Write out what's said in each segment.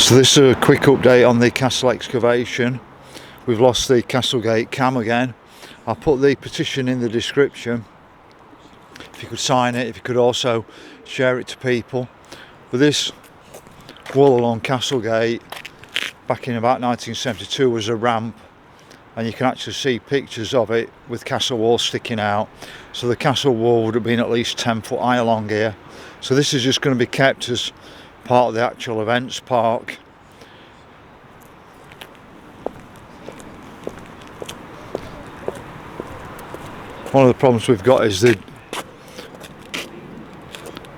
So this is a quick update on the castle excavation. We've lost the Castlegate cam again. I'll put the petition in the description. If you could sign it, if you could also share it to people. But this wall along Castlegate back in about 1972 was a ramp, and you can actually see pictures of it with castle walls sticking out. So the castle wall would have been at least 10 foot high along here. So this is just going to be kept as part of the actual events park. One of the problems we've got is the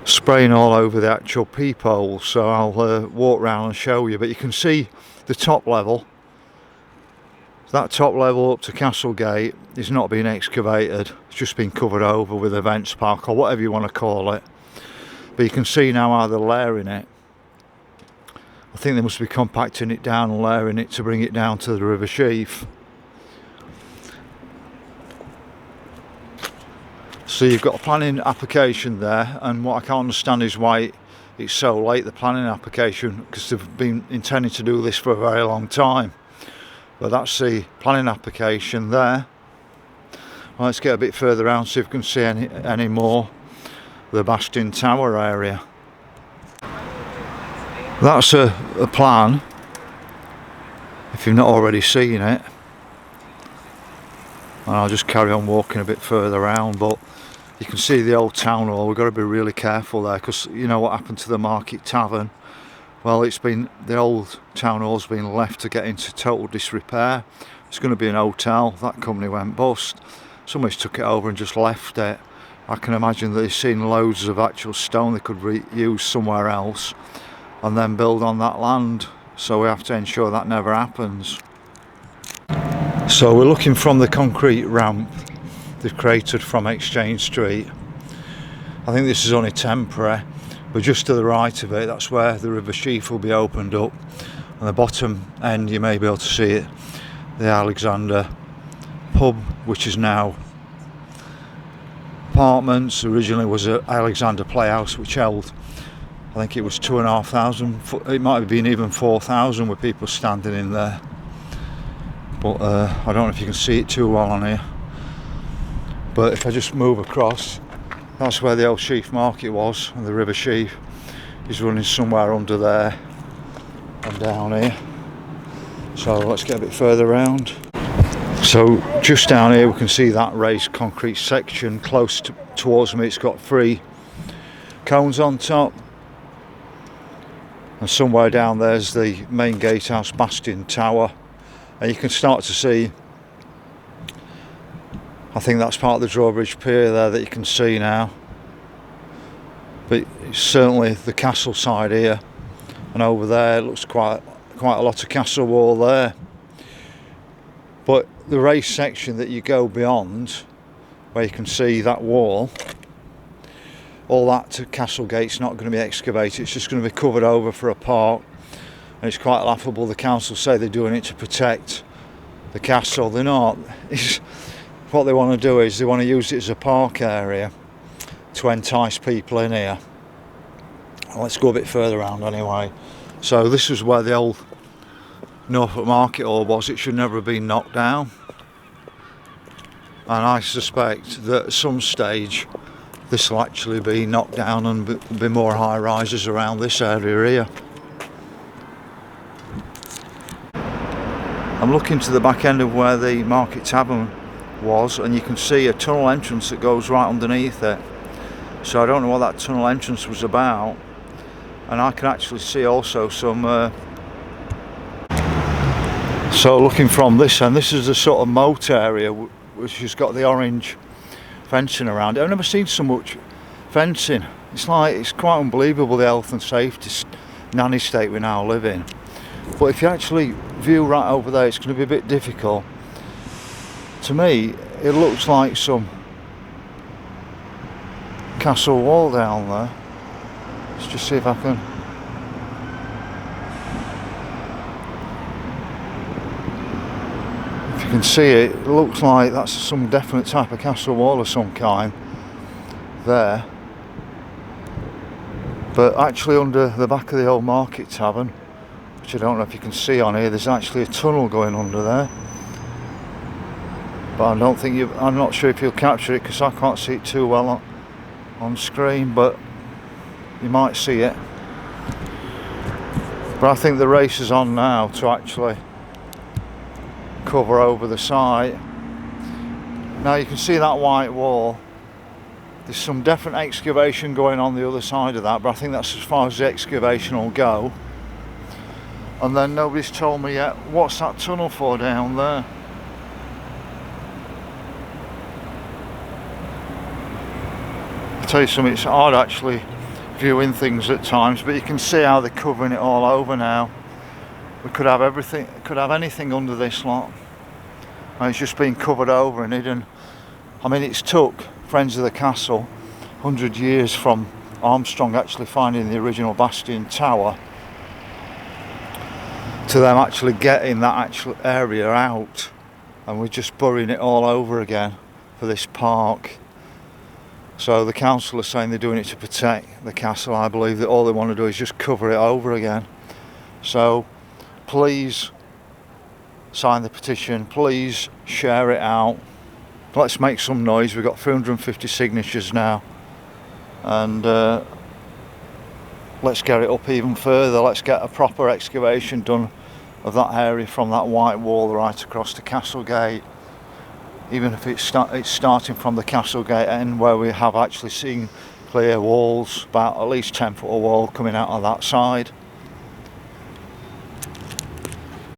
spraying all over the actual peephole, so I'll walk around and show you. But you can see the top level. That top level up to Castlegate is not being excavated, it's just been covered over with events park or whatever you want to call it. But you can see now how they're layering it. I think they must be compacting it down and layering it to bring it down to the river sheath. So you've got a planning application there, and what I can't understand is why it's so late, the planning application, because they've been intending to do this for a very long time. But that's the planning application there. Well, let's get a bit further around, see if we can see any more of the Bastion Tower area. That's a plan, if you've not already seen it. And I'll just carry on walking a bit further around, but you can see the old town hall. We've got to be really careful there, because you know what happened to the Market Tavern. Well, the old town hall's been left to get into total disrepair. It's going to be an hotel. That company went bust. Somebody's took it over and just left it. I can imagine they've seen loads of actual stone they could reuse somewhere else and then build on that land. So we have to ensure that never happens. So we're looking from the concrete ramp they've created from Exchange Street. I think this is only temporary, but just to the right of it, that's where the river sheath will be opened up. On the bottom end, you may be able to see it, the Alexander pub, which is now apartments. Originally was an Alexander Playhouse, which held, I think it was 2,500, it might have been even 4,000 with people standing in there. But I don't know if you can see it too well on here. But if I just move across, that's where the old sheath market was, and the river sheath is running somewhere under there and down here. So let's get a bit further around. So just down here we can see that raised concrete section close towards me. It's got 3 cones on top, and somewhere down there's the main gatehouse Bastion Tower, and you can start to see, I think that's part of the drawbridge pier there that you can see now. But it's certainly the castle side here, and over there it looks quite a lot of castle wall there. But the raised section that you go beyond, where you can see that wall, all that to Castlegate's not going to be excavated. It's just going to be covered over for a park, and it's quite laughable. The council say they're doing it to protect the castle. They're not. What they want to do is they want to use it as a park area to entice people in here. Let's go a bit further around anyway. So this is where the old Norfolk Market Hall was. It should never have been knocked down, and I suspect that at some stage this will actually be knocked down and be more high rises around this area here. I'm looking to the back end of where the Market Tavern was, and you can see a tunnel entrance that goes right underneath it. So I don't know what that tunnel entrance was about, and I can actually see also some so looking from this end, this is the sort of moat area which has got the orange fencing around it. I've never seen so much fencing. It's quite unbelievable, the health and safety nanny state we now live in. But if you actually view right over there, it's going to be a bit difficult. To me, it looks like some castle wall down there. Let's just see if I can. If you can see it, it looks like that's some definite type of castle wall of some kind there. But actually under the back of the old Market Tavern which I don't know if you can see on here. There's actually a tunnel going under there, but I don't think I'm not sure if you'll capture it because I can't see it too well on screen, but you might see it. But I think the race is on now to actually cover over the site. Now you can see that white wall. There's some definite excavation going on the other side of that, but I think that's as far as the excavation will go. And then nobody's told me yet, what's that tunnel for down there? I'll tell you something, it's hard actually viewing things at times, but you can see how they're covering it all over now. We could have everything, could have anything under this lot. And it's just been covered over and hidden. I mean, it's took friends of the castle 100 years from Armstrong actually finding the original bastion tower to them actually getting that actual area out, and we're just burying it all over again for this park. So the council are saying they're doing it to protect the castle. I believe that all they want to do is just cover it over again. So please sign the petition, please share it out, let's make some noise. We've got 350 signatures now, and let's get it up even further. Let's get a proper excavation done of that area from that white wall right across to Castlegate, even if it's starting from the Castlegate end where we have actually seen clear walls, about at least 10 foot of wall coming out of that side.